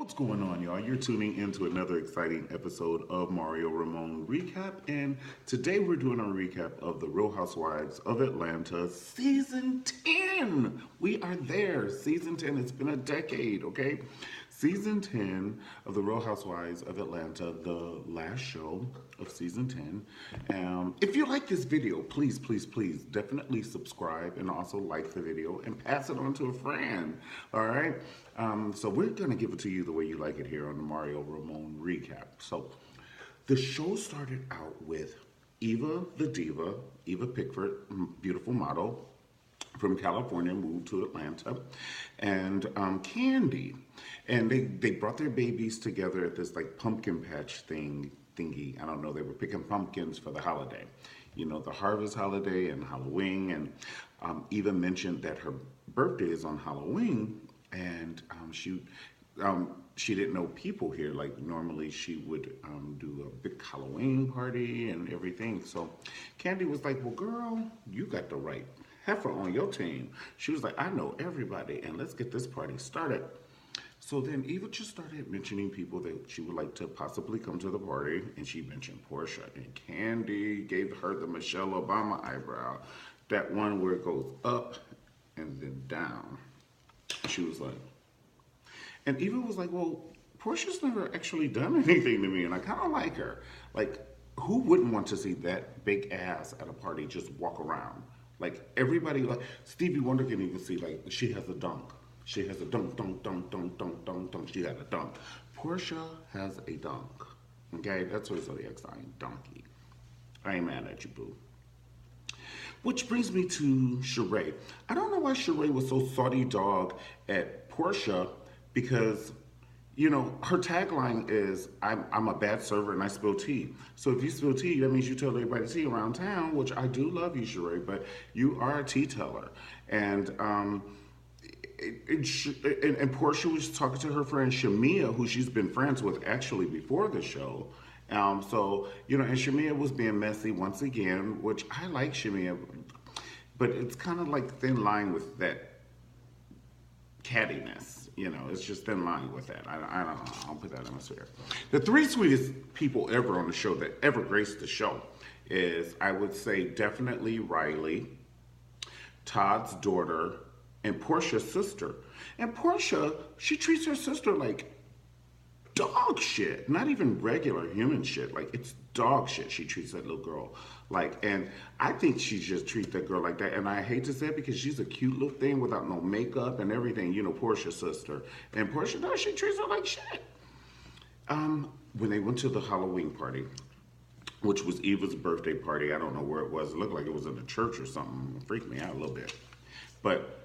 What's going on, y'all? You're tuning into another exciting episode of Mario Ramone Recap, and today we're doing a recap of the Real Housewives of Atlanta Season 10. We are there. Season 10. It's been a decade, okay? Season 10 of the Real Housewives of Atlanta, the last show of Season 10. If you like this video, please, definitely subscribe and also like the video and pass it on to a friend, all right? So we're going to give it to you the way you like it here on the Mario Ramone Recap. So the show started out with Eva the Diva, Eva Pickford, beautiful model from California, moved to Atlanta, and Candy. And they brought their babies together at this like pumpkin patch thingy. I don't know, they were picking pumpkins for the holiday. You know, the harvest holiday and Halloween. And Eva mentioned that her birthday is on Halloween, and she didn't know people here. Like normally she would do a big Halloween party and everything. So Candy was like, well, girl, you got the right heifer on your team. She was like, I know everybody, and let's get this party started. So then Eva just started mentioning people that she would like to possibly come to the party, and she mentioned Portia, and Candy gave her the Michelle Obama eyebrow, that one where it goes up and then down. She was like, and Eva was like, well, Portia's never actually done anything to me, and I kind of like her. Like, who wouldn't want to see that big ass at a party just walk around? Like, everybody, like, Stevie Wonder can even see, like, she has a dunk. She has a dunk. She had a dunk. Portia has a dunk. Okay, that's her zodiac sign, donkey. I ain't mad at you, boo. Which brings me to Sheree. I don't know why Sheree was so salty dog at Portia because, you know, her tagline is, I'm a bad server and I spill tea. So if you spill tea, that means you tell everybody tea around town, which I do love you, Sheree, but you are a tea teller. And and Portia was talking to her friend Shamia, who she's been friends with actually before the show. So, you know, and Shamia was being messy once again, which I like Shamia, but it's kind of like thin line with that cattiness. You know, it's just in line with that. I don't know. I'll put that in my sphere. The three sweetest people ever on the show that ever graced the show is, I would say, definitely Riley, Todd's daughter, and Portia's sister. And Portia, she treats her sister like dog shit. Not even regular human shit. Like, it's dog shit she treats that little girl like. And I think she just treats that girl like that. And I hate to say it because she's a cute little thing without no makeup and everything. You know, Portia's sister. And Portia, no, she treats her like shit. When they went to the Halloween party, which was Eva's birthday party, I don't know where it was. It looked like it was in a church or something. It freaked me out a little bit. But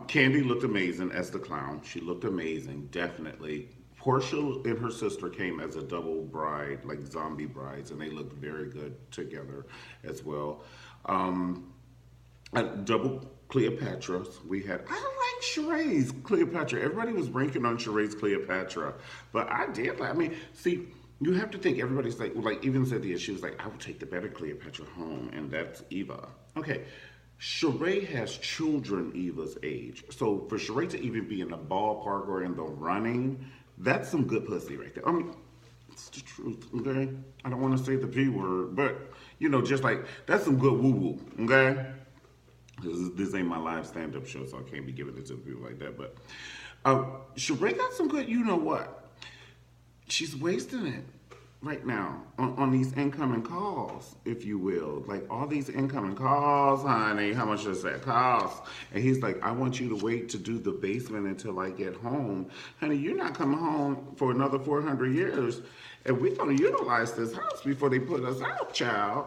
Candy looked amazing as the clown. She looked amazing, definitely. Portia and her sister came as a double bride, like zombie brides, and they looked very good together as well. Double Cleopatra's. We had, I like Sheree's Cleopatra. Everybody was ranking on Sheree's Cleopatra, but I did. I mean, see, you have to think everybody's like even said this. She was like, I would take the better Cleopatra home, and that's Eva. Okay. Sheree has children Eva's age. So for Sheree to even be in the ballpark or in the running, that's some good pussy right there. I mean, it's the truth, okay? I don't want to say the P word, but, you know, just like, that's some good woo-woo, okay? This ain't my live stand-up show, so I can't be giving it to people like that, but Sheree got some good, you know what? She's wasting it right now on these incoming calls, if you will. Like, all these incoming calls, honey, how much does that cost? And he's like, I want you to wait to do the basement until I get home. Honey, you're not coming home for another 400 years, and we're going to utilize this house before they put us out, child.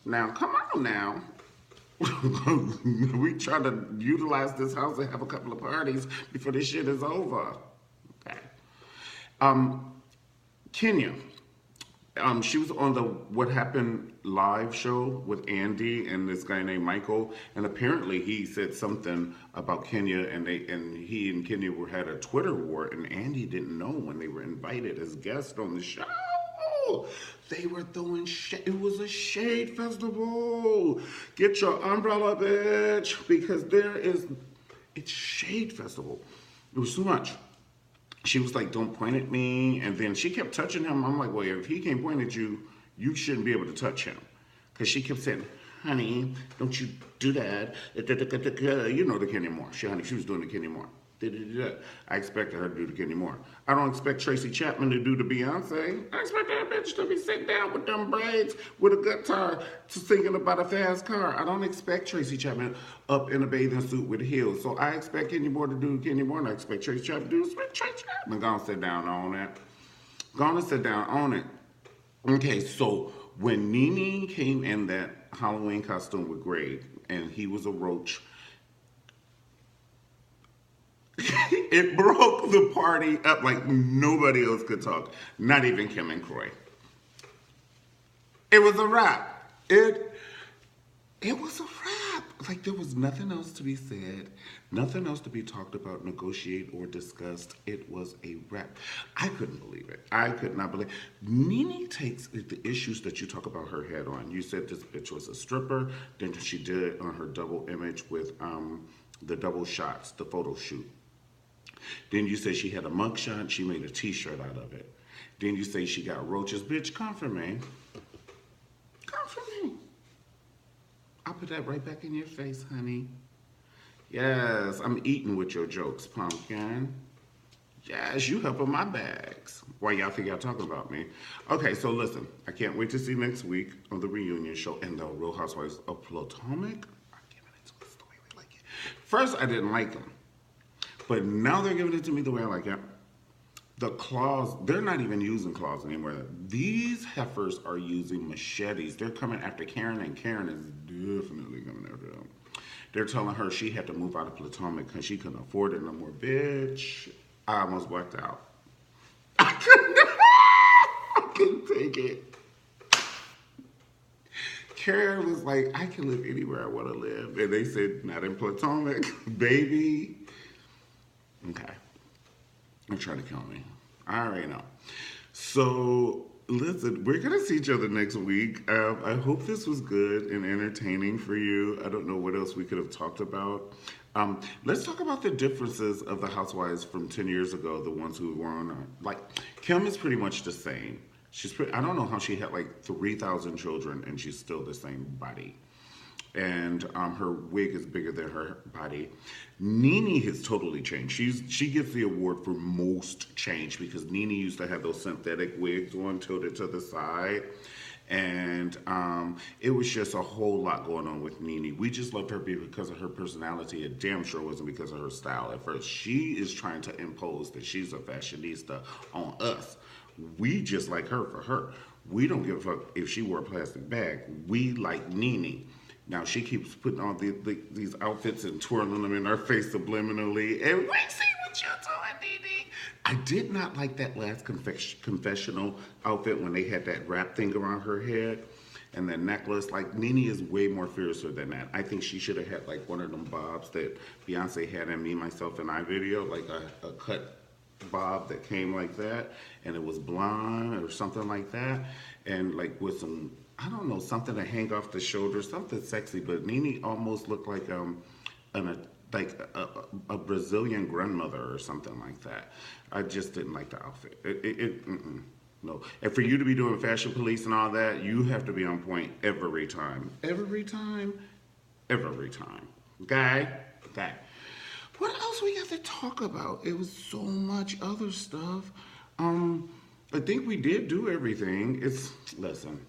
Now, come on now. We try to utilize this house and have a couple of parties before this shit is over. Okay. Kenya. She was on the What Happened live show with Andy and this guy named Michael, and apparently he said something about Kenya, and he and Kenya had a Twitter war, and Andy didn't know when they were invited as guests on the show. They were throwing shade. It was a shade festival. Get your umbrella, bitch, because it's shade festival. It was too much. she was like, "Don't point at me," and then she kept touching him. I'm like, "Well, if he can't point at you, you shouldn't be able to touch him," because she kept saying, "Honey, don't you do that." You know the Kenny Moore. She was doing the Kenny Moore. I expected her to do the Kenny Moore. I don't expect Tracy Chapman to do the Beyonce. I expect that bitch to be sitting down with them braids with a guitar to singing about a fast car. I don't expect Tracy Chapman up in a bathing suit with heels. So I expect Kenny Moore to do Kenny Moore, and I expect Tracy Chapman to do Tracy Chapman. Gonna sit down on that. Gonna sit down on it. Okay, so when Nene came in that Halloween costume with Greg, and he was a roach, it broke the party up like nobody else could talk. Not even Kim and Croy. It was a wrap. It was a wrap. Like there was nothing else to be said, nothing else to be talked about, negotiate, or discussed. It was a wrap. I couldn't believe it. I could not believe. Nene takes the issues that you talk about her head on. You said this bitch was a stripper. Then she did it on her double image with the double shots, the photo shoot. Then you say she had a mugshot. She made a T-shirt out of it. Then you say she got roaches. Bitch, come for me. Come for me. I'll put that right back in your face, honey. Yes, I'm eating with your jokes, pumpkin. Yes, you helping my bags. Why y'all think y'all talking about me? Okay, so listen. I can't wait to see next week on the reunion show and the Real Housewives of Potomac are giving it to us the way we like it. First, I didn't like them. But now they're giving it to me the way I like it. The claws, they're not even using claws anymore. These heifers are using machetes. They're coming after Karen, and Karen is definitely coming after them. They're telling her she had to move out of Potomac because she couldn't afford it no more. Bitch, I almost blacked out. I couldn't take it. Karen was like, I can live anywhere I want to live. And they said, not in Potomac, baby. Okay. They're trying to kill me. I already know. So, listen, we're going to see each other next week. I hope this was good and entertaining for you. I don't know what else we could have talked about. Let's talk about the differences of the housewives from 10 years ago, the ones who were on, like, Kim is pretty much the same. I don't know how she had like 3,000 children and she's still the same body. And her wig is bigger than her body. Nene has totally changed. She gets the award for most change because Nene used to have those synthetic wigs on tilted to the side. And it was just a whole lot going on with Nene. We just loved her because of her personality. It damn sure wasn't because of her style at first. She is trying to impose that she's a fashionista on us. We just like her for her. We don't give a fuck if she wore a plastic bag. We like Nene. Now she keeps putting on these outfits and twirling them in her face subliminally. And we see what you're doing, Nene. I did not like that last confessional outfit when they had that wrap thing around her head and that necklace. Like Nene is way more fiercer than that. I think she should have had like one of them bobs that Beyonce had in Me, Myself, and I video, like a cut bob that came like that, and it was blonde or something like that, and like with some, I don't know, something to hang off the shoulder, something sexy. But Nene almost looked like a Brazilian grandmother or something like that. I just didn't like the outfit. No. And for you to be doing fashion police and all that, you have to be on point every time. Every time. Every time. Okay? What else we got to talk about? It was so much other stuff. I think we did do everything. Listen,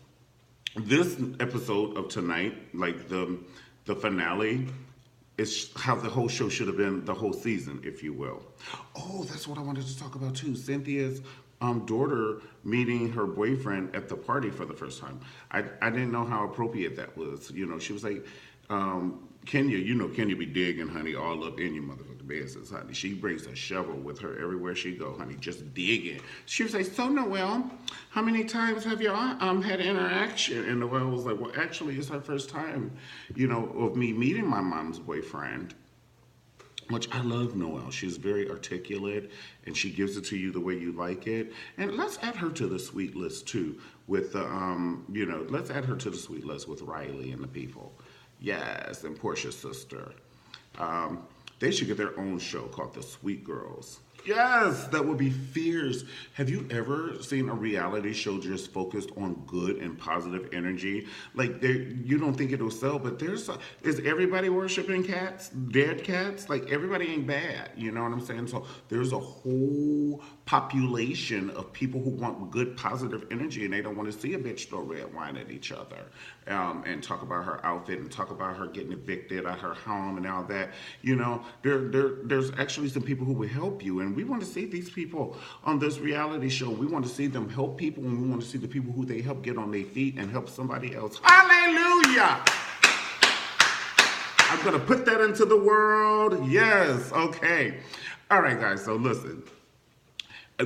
this episode of tonight, like the finale, is how the whole show should have been, the whole season, if you will. Oh, that's what I wanted to talk about too. Cynthia's daughter meeting her boyfriend at the party for the first time. I didn't know how appropriate that was. You know, she was like, Kenya, you know Kenya be digging, honey, all up in your motherfucking business, honey. She brings a shovel with her everywhere she go, honey, just digging. She was like, so Noelle, how many times have y'all had interaction? And Noelle was like, well, actually, it's her first time, you know, of me meeting my mom's boyfriend. Which I love Noelle. She's very articulate, and she gives it to you the way you like it. And let's add her to the sweet list too. With let's add her to the sweet list with Riley and the people. Yes, and Portia's sister. They should get their own show called The Sweet Girls. Yes, that would be fierce. Have you ever seen a reality show just focused on good and positive energy? Like, you don't think it'll sell, but is everybody worshiping cats, dead cats? Like, everybody ain't bad. You know what I'm saying? So there's a whole population of people who want good, positive energy, and they don't want to see a bitch throw red wine at each other, and talk about her outfit and talk about her getting evicted out her home and all that. There's actually some people who will help you, and we want to see these people on this reality show. We want to see them help people, and we want to see the people who they help get on their feet and help somebody else. Hallelujah! I'm gonna put that into the world. Yes, okay. All right, guys. So listen.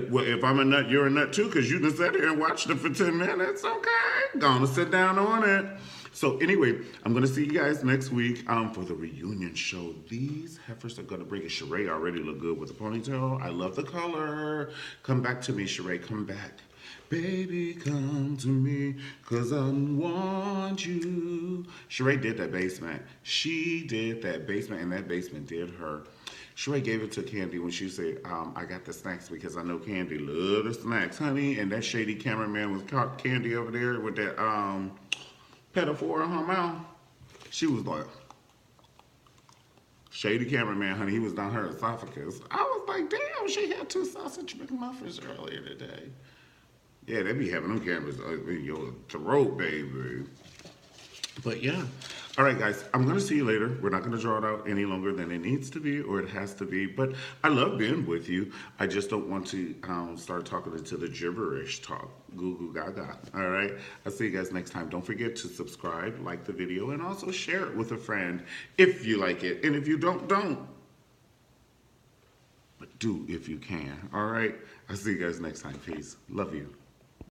Well, if I'm a nut, you're a nut too, because you just sat here and watched it for 10 minutes. Okay, gonna sit down on it. So anyway, I'm gonna see you guys next week for the reunion show. These heifers are gonna bring it. Sheree already look good with the ponytail. I love the color. Come back to me, Sheree. Come back. Baby, come to me, cause I want you. Sheree did that basement. She did that basement, and that basement did her. Sheree gave it to Candy when she said, I got the snacks because I know Candy love the snacks, honey. And that shady cameraman was caught Candy over there with that pedophile in her mouth. She was like, shady cameraman, honey, he was down her esophagus. I was like, damn, she had 2 sausage McMuffins earlier today. Yeah, they be having them cameras in your throat, baby. But yeah. All right, guys, I'm going to see you later. We're not going to draw it out any longer than it needs to be or it has to be. But I love being with you. I just don't want to start talking into the gibberish talk. Goo goo gaga. All right. I'll see you guys next time. Don't forget to subscribe, like the video, and also share it with a friend if you like it. And if you don't. But do if you can. All right. I'll see you guys next time. Peace. Love you.